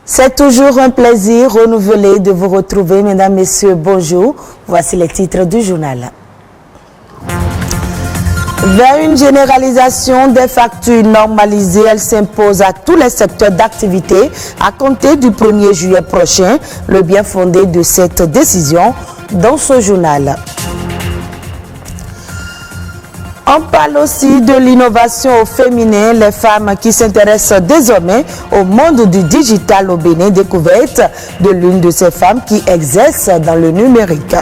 C'est toujours un plaisir renouvelé de vous retrouver, mesdames, messieurs, bonjour. Voici les titres du journal. Vers une généralisation des factures normalisées, elle s'impose à tous les secteurs d'activité à compter du 1er juillet prochain. Le bien fondé de cette décision dans ce journal. On parle aussi de l'innovation au féminin, les femmes qui s'intéressent désormais au monde du digital au Bénin, découverte de l'une de ces femmes qui exerce dans le numérique.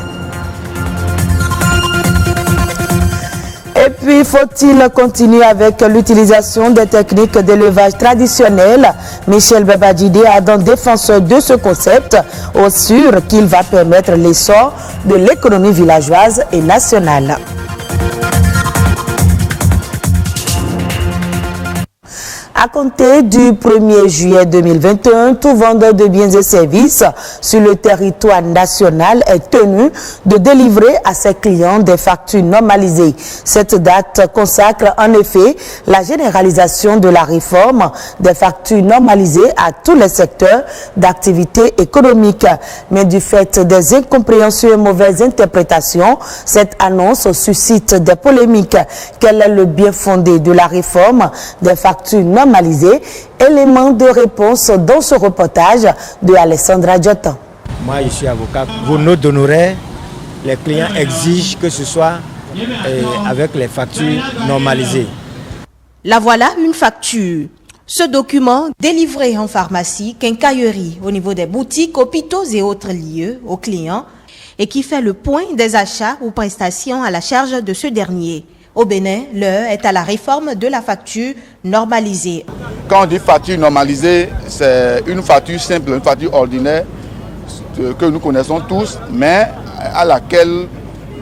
Et puis, faut-il continuer avec l'utilisation des techniques d'élevage traditionnelles? Michel Babadjide, ardent défenseur de ce concept, assure qu'il va permettre l'essor de l'économie villageoise et nationale. À compter du 1er juillet 2021, tout vendeur de biens et services sur le territoire national est tenu de délivrer à ses clients des factures normalisées. Cette date consacre en effet la généralisation de la réforme des factures normalisées à tous les secteurs d'activité économique. Mais du fait des incompréhensions et mauvaises interprétations, cette annonce suscite des polémiques. Quel est le bien fondé de la réforme des factures normalisées? Élément de réponse dans ce reportage de Alessandra Diotan. Moi, je suis avocat. Vos notes d'honoraires, les clients exigent que ce soit avec les factures normalisées. La voilà une facture. Ce document, délivré en pharmacie, quincaillerie, au niveau des boutiques, hôpitaux et autres lieux aux clients, et qui fait le point des achats ou prestations à la charge de ce dernier. Au Bénin, l'heure est à la réforme de la facture normalisée. Quand on dit facture normalisée, c'est une facture simple, une facture ordinaire que nous connaissons tous, mais à laquelle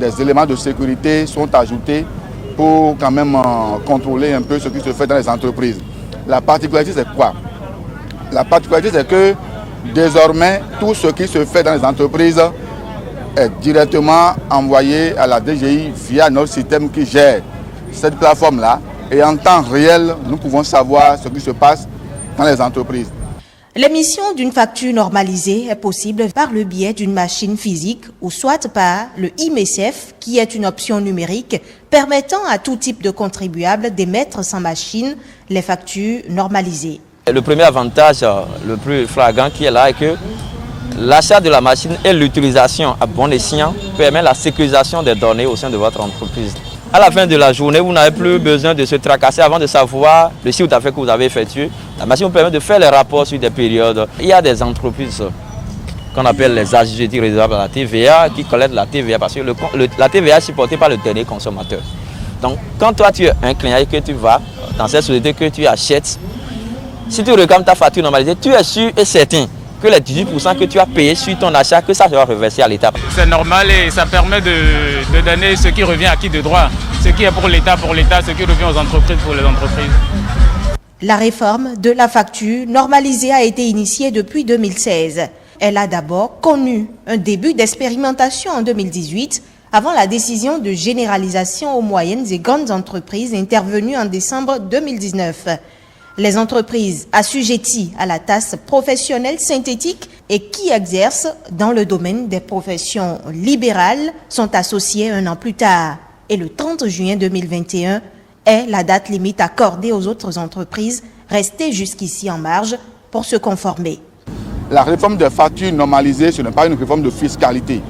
des éléments de sécurité sont ajoutés pour quand même contrôler un peu ce qui se fait dans les entreprises. La particularité, c'est quoi? La particularité, c'est que désormais, tout ce qui se fait dans les entreprises est directement envoyé à la DGI via notre système qui gère cette plateforme-là. Et en temps réel, nous pouvons savoir ce qui se passe dans les entreprises. L'émission d'une facture normalisée est possible par le biais d'une machine physique ou soit par le IMECEF, qui est une option numérique permettant à tout type de contribuable d'émettre sans machine les factures normalisées. Le premier avantage, le plus flagrant qui est là, est que l'achat de la machine et l'utilisation à bon escient permet la sécurisation des données au sein de votre entreprise. À la fin de la journée, vous n'avez plus besoin de se tracasser avant de savoir le chiffre d'affaires que vous avez effectué. La machine vous permet de faire les rapports sur des périodes. Il y a des entreprises qu'on appelle les assujettis réservables à la TVA qui collectent la TVA parce que la TVA est supportée par le dernier consommateur. Donc, quand toi tu es un client et que tu vas dans cette société que tu achètes, si tu réclames ta facture normalisée, tu es sûr et certain que les 18% que tu as payé sur ton achat, que ça sera reversé à l'État. C'est normal et ça permet de donner ce qui revient à qui de droit. Ce qui est pour l'État, ce qui revient aux entreprises, pour les entreprises. La réforme de la facture normalisée a été initiée depuis 2016. Elle a d'abord connu un début d'expérimentation en 2018, avant la décision de généralisation aux moyennes et grandes entreprises intervenue en décembre 2019. Les entreprises assujetties à la taxe professionnelle synthétique et qui exercent dans le domaine des professions libérales sont associées un an plus tard. Et le 30 juin 2021 est la date limite accordée aux autres entreprises restées jusqu'ici en marge pour se conformer. La réforme des factures normalisées, ce n'est pas une réforme de fiscalité.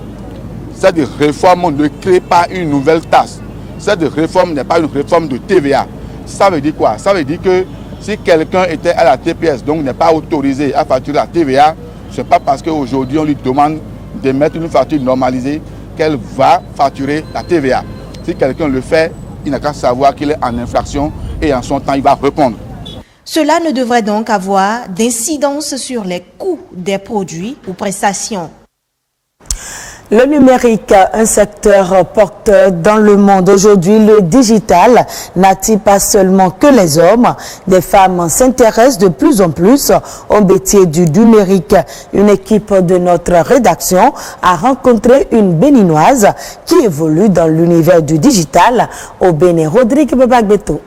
Cette réforme ne crée pas une nouvelle taxe. Cette réforme n'est pas une réforme de TVA. Ça veut dire quoi? Ça veut dire que si quelqu'un était à la TPS, donc n'est pas autorisé à facturer la TVA, ce n'est pas parce qu'aujourd'hui on lui demande d'émettre une facture normalisée qu'elle va facturer la TVA. Si quelqu'un le fait, il n'a qu'à savoir qu'il est en infraction et en son temps il va répondre. Cela ne devrait donc avoir d'incidence sur les coûts des produits ou prestations. Le numérique, un secteur porteur dans le monde. Aujourd'hui, le digital n'attire pas seulement que les hommes. Des femmes s'intéressent de plus en plus au métier du numérique. Une équipe de notre rédaction a rencontré une béninoise qui évolue dans l'univers du digital au Bénin. Rodrigue Babagbeto.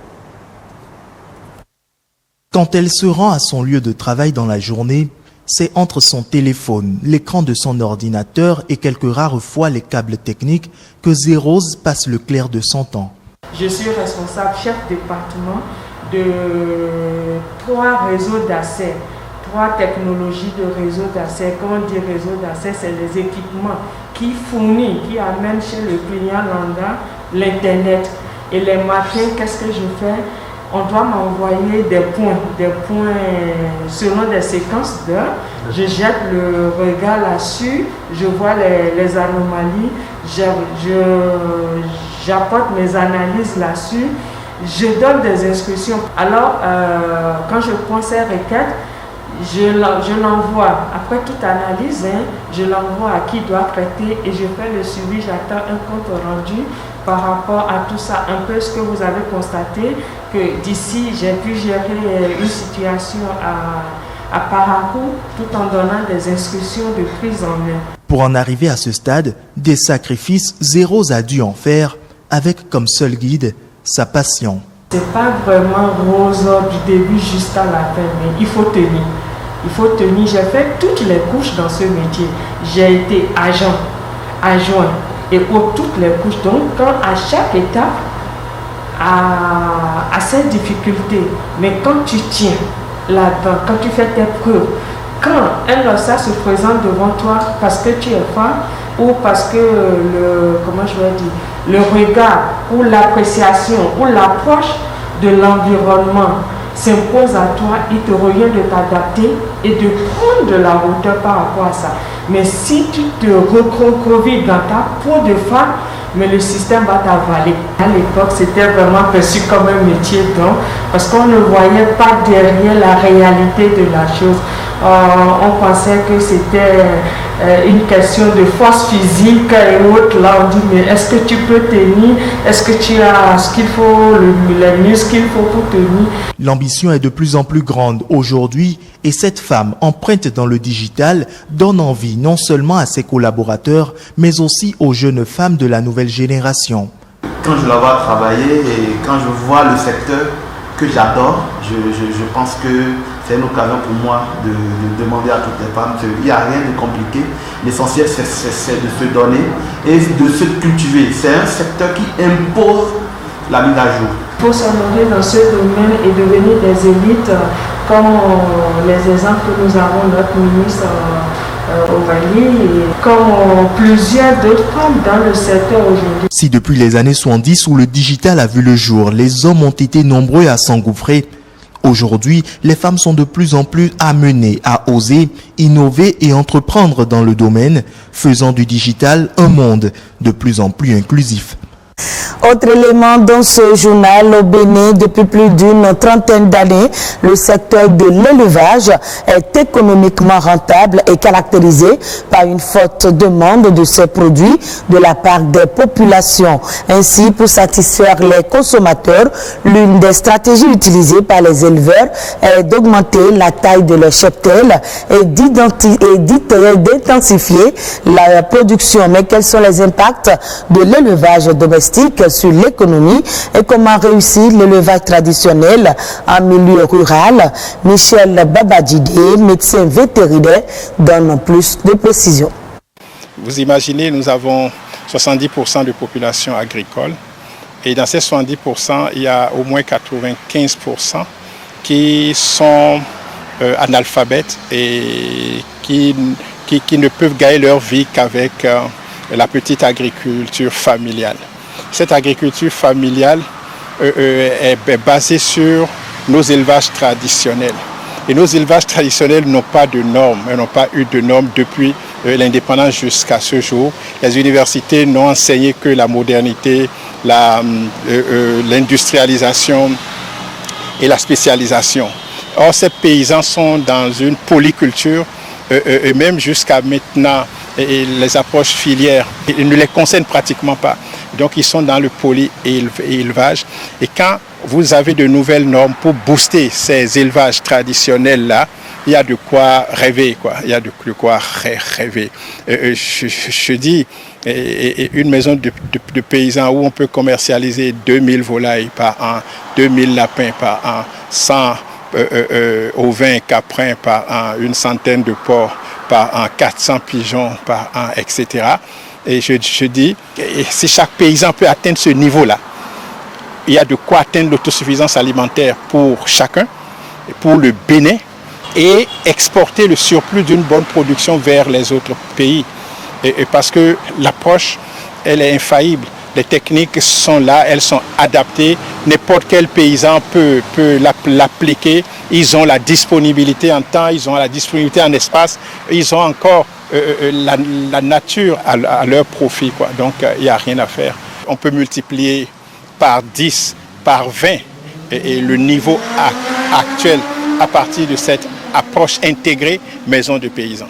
Quand elle se rend à son lieu de travail dans la journée, c'est entre son téléphone, l'écran de son ordinateur et quelques rares fois les câbles techniques que Zérose passe le clair de son temps. Je suis responsable chef département de 3 réseaux d'accès, 3 technologies de réseau d'accès. Quand on dit réseau d'accès, c'est les équipements qui fournissent, qui amènent chez le client lambda l'Internet. Et les matins, qu'est-ce que je fais? On doit m'envoyer des points selon des séquences d'heures. Je jette le regard là-dessus, je vois les anomalies, j'apporte mes analyses là-dessus, je donne des instructions. Alors, quand je prends ces requêtes, je l'envoie. Après toute analyse, je l'envoie à qui doit traiter et je fais le suivi. J'attends un compte rendu par rapport à tout ça. Un peu ce que vous avez constaté, que d'ici, j'ai pu gérer une situation à Parakou tout en donnant des instructions de prise en main. Pour en arriver à ce stade, des sacrifices, Zérose a dû en faire avec comme seul guide sa passion. C'est pas vraiment rose du début jusqu'à la fin, mais il faut tenir. Il faut tenir. J'ai fait toutes les couches dans ce métier. J'ai été agent, adjoint et pour toutes les couches. Donc, quand à chaque étape, à cette difficulté, mais quand tu tiens là-dedans, quand tu fais tes preuves, quand un lossard se présente devant toi parce que tu es femme ou parce que le regard ou l'appréciation ou l'approche de l'environnement s'impose à toi, il te revient de t'adapter et de prendre de la hauteur par rapport à ça. Mais si tu te recroquevilles dans ta peau de femme, mais le système va t'avaler. À l'époque, c'était vraiment perçu comme un métier d'homme parce qu'on ne voyait pas derrière la réalité de la chose. On pensait que c'était une question de force physique et autres. Là, on dit, mais est-ce que tu peux tenir? Est-ce que tu as ce qu'il faut, les muscles qu'il faut pour tenir? L'ambition est de plus en plus grande aujourd'hui et cette femme empreinte dans le digital donne envie non seulement à ses collaborateurs, mais aussi aux jeunes femmes de la nouvelle génération. Quand je la vois travailler et quand je vois le secteur que j'adore, je pense que c'est une occasion pour moi de demander à toutes les femmes qu'il n'y a rien de compliqué. L'essentiel, c'est de se donner et de se cultiver. C'est un secteur qui impose la mise à jour. Il faut s'honorer dans ce domaine et devenir des élites, comme les exemples que nous avons, notre ministre Aurélie, comme plusieurs d'autres femmes dans le secteur aujourd'hui. Si depuis les années 70 où le digital a vu le jour, les hommes ont été nombreux à s'engouffrer, aujourd'hui, les femmes sont de plus en plus amenées à oser, innover et entreprendre dans le domaine, faisant du digital un monde de plus en plus inclusif. Autre élément dans ce journal, au Bénin, depuis plus d'une trentaine d'années, le secteur de l'élevage est économiquement rentable et caractérisé par une forte demande de ces produits de la part des populations. Ainsi, pour satisfaire les consommateurs, l'une des stratégies utilisées par les éleveurs est d'augmenter la taille de leurs cheptels et d'intensifier la production. Mais quels sont les impacts de l'élevage domestique sur l'économie et comment réussir l'élevage traditionnel en milieu rural? Michel Babadjidé, médecin vétérinaire, donne plus de précisions. Vous imaginez, nous avons 70% de population agricole et dans ces 70%, il y a au moins 95% qui sont analphabètes et qui ne peuvent gagner leur vie qu'avec la petite agriculture familiale. Cette agriculture familiale est basée sur nos élevages traditionnels. Et nos élevages traditionnels n'ont pas de normes, n'ont pas eu de normes depuis l'indépendance jusqu'à ce jour. Les universités n'ont enseigné que la modernité, l'industrialisation et la spécialisation. Or, ces paysans sont dans une polyculture et même jusqu'à maintenant, les approches filières ne les concernent pratiquement pas. Donc, ils sont dans le poly-élevage. Et quand vous avez de nouvelles normes pour booster ces élevages traditionnels-là, il y a de quoi rêver, quoi. Il y a de quoi rêver. Je dis, une maison de paysans où on peut commercialiser 2000 volailles par an, 2000 lapins par an, 100 ovins, caprins par an, une centaine de porcs par an, 400 pigeons par an, etc. Et je dis, si chaque paysan peut atteindre ce niveau-là, il y a de quoi atteindre l'autosuffisance alimentaire pour chacun, pour le Bénin, et exporter le surplus d'une bonne production vers les autres pays. Et parce que l'approche, elle est infaillible. Les techniques sont là, elles sont adaptées. N'importe quel paysan peut l'appliquer. Ils ont la disponibilité en temps, ils ont la disponibilité en espace. Ils ont encore la nature à leur profit, quoi. Donc, il n'y a rien à faire. On peut multiplier par 10, par 20 et le niveau actuel à partir de cette approche intégrée maison de paysans.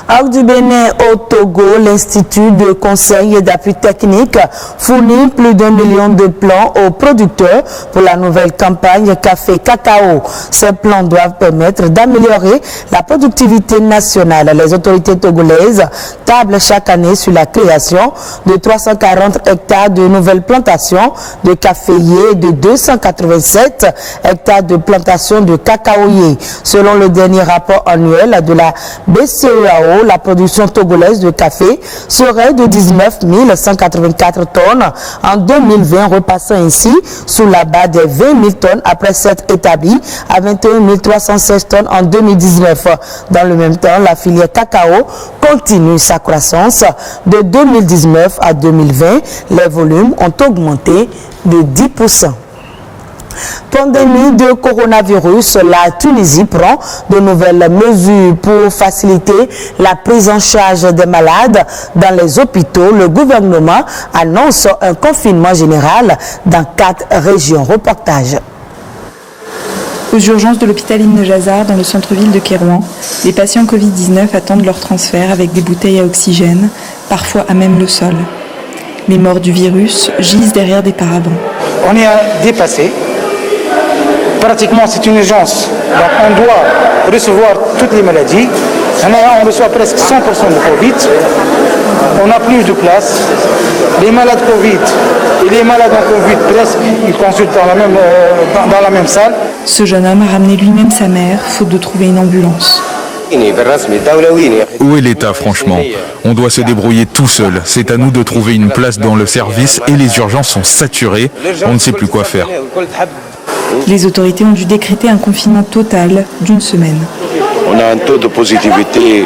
Hors du Bénin au Togo, l'Institut de conseil et d'appui technique fournit plus d'1 million de plans aux producteurs pour la nouvelle campagne café-cacao. Ces plans doivent permettre d'améliorer la productivité nationale. Les autorités togolaises tablent chaque année sur la création de 340 hectares de nouvelles plantations de caféiers et de 287 hectares de plantations de cacaoyers. Selon le dernier rapport annuel de la BCEAO, la production togolaise de café serait de 19 184 tonnes en 2020, repassant ainsi sous la barre des 20 000 tonnes après s'être établie à 21 316 tonnes en 2019. Dans le même temps, la filière cacao continue sa croissance. De 2019 à 2020, les volumes ont augmenté de 10%. Pandémie de coronavirus, la Tunisie prend de nouvelles mesures pour faciliter la prise en charge des malades dans les hôpitaux. Le gouvernement annonce un confinement général dans 4 régions. Reportage. Aux urgences de l'hôpital Ibn Jazar dans le centre-ville de Kérouan, les patients Covid-19 attendent leur transfert avec des bouteilles à oxygène, parfois à même le sol. Les morts du virus gisent derrière des paravents. On est dépassé. Pratiquement, c'est une urgence. Donc, on doit recevoir toutes les maladies. On reçoit presque 100% de Covid. On n'a plus de place. Les malades Covid et les malades en Covid, presque, ils consultent dans la même salle. Ce jeune homme a ramené lui-même sa mère, faute de trouver une ambulance. Où est l'État, franchement? On doit se débrouiller tout seul. C'est à nous de trouver une place dans le service et les urgences sont saturées. On ne sait plus quoi faire. Les autorités ont dû décréter un confinement total d'1 semaine. On a un taux de positivité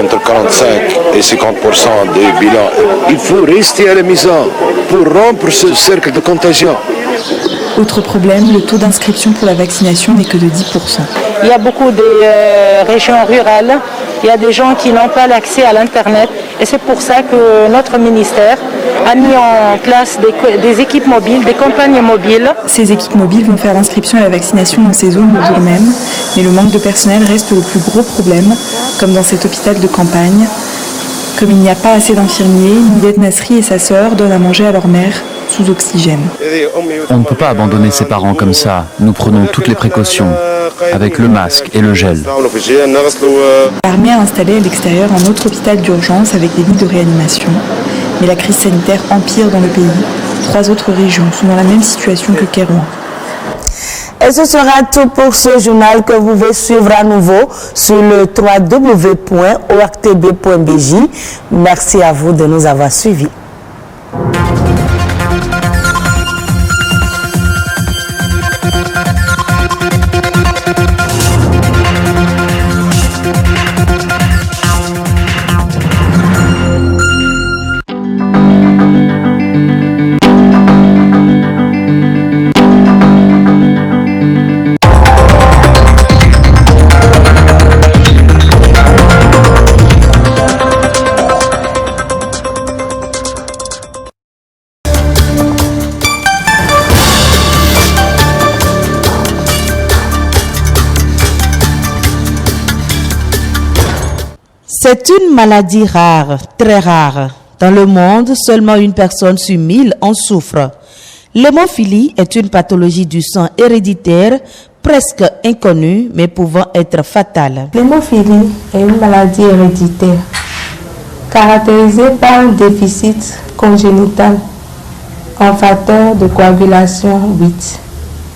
entre 45 et 50% des bilans. Il faut rester à la maison pour rompre ce cercle de contagion. Autre problème, le taux d'inscription pour la vaccination n'est que de 10%. Il y a beaucoup de régions rurales, il y a des gens qui n'ont pas l'accès à l'Internet et c'est pour ça que notre ministère a mis en place des équipes mobiles, des campagnes mobiles. Ces équipes mobiles vont faire l'inscription à la vaccination dans ces zones le jour même, mais le manque de personnel reste le plus gros problème, comme dans cet hôpital de campagne. Comme il n'y a pas assez d'infirmiers, Nidette Nasri et sa sœur donnent à manger à leur mère sous oxygène. On ne peut pas abandonner ses parents comme ça. Nous prenons toutes les précautions, avec le masque et le gel. L'armée a installé à l'extérieur un autre hôpital d'urgence avec des lits de réanimation. Mais la crise sanitaire empire dans le pays. 3 autres régions sont dans la même situation que Kérouan. Et ce sera tout pour ce journal que vous pouvez suivre à nouveau sur le www.ortb.bj. Merci à vous de nous avoir suivis. C'est une maladie rare, très rare. Dans le monde, seulement 1 personne sur 1000 en souffre. L'hémophilie est une pathologie du sang héréditaire presque inconnue mais pouvant être fatale. L'hémophilie est une maladie héréditaire caractérisée par un déficit congénital en facteur de coagulation 8,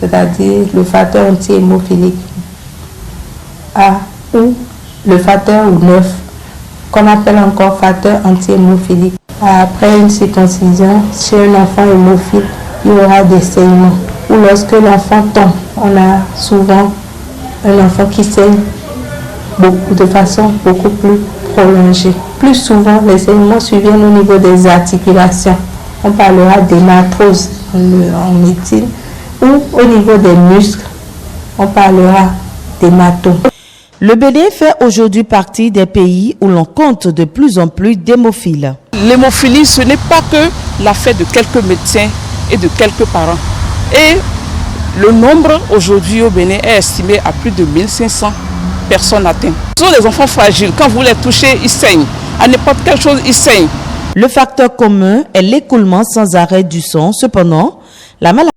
c'est-à-dire le facteur anti-hémophilique A ou le facteur 9, qu'on appelle encore facteur anti-hémophilique. Après une circoncision, chez un enfant hémophile, il y aura des saignements. Ou lorsque l'enfant tombe, on a souvent un enfant qui saigne de façon beaucoup plus prolongée. Plus souvent, les saignements surviennent au niveau des articulations. On parlera d'hématose en médecine. Ou au niveau des muscles, on parlera d'hématome. Le Bénin fait aujourd'hui partie des pays où l'on compte de plus en plus d'hémophiles. L'hémophilie, ce n'est pas que l'affaire de quelques médecins et de quelques parents. Et le nombre aujourd'hui au Bénin est estimé à plus de 1500 personnes atteintes. Ce sont des enfants fragiles. Quand vous les touchez, ils saignent. À n'importe quelle chose, ils saignent. Le facteur commun est l'écoulement sans arrêt du sang. Cependant, la maladie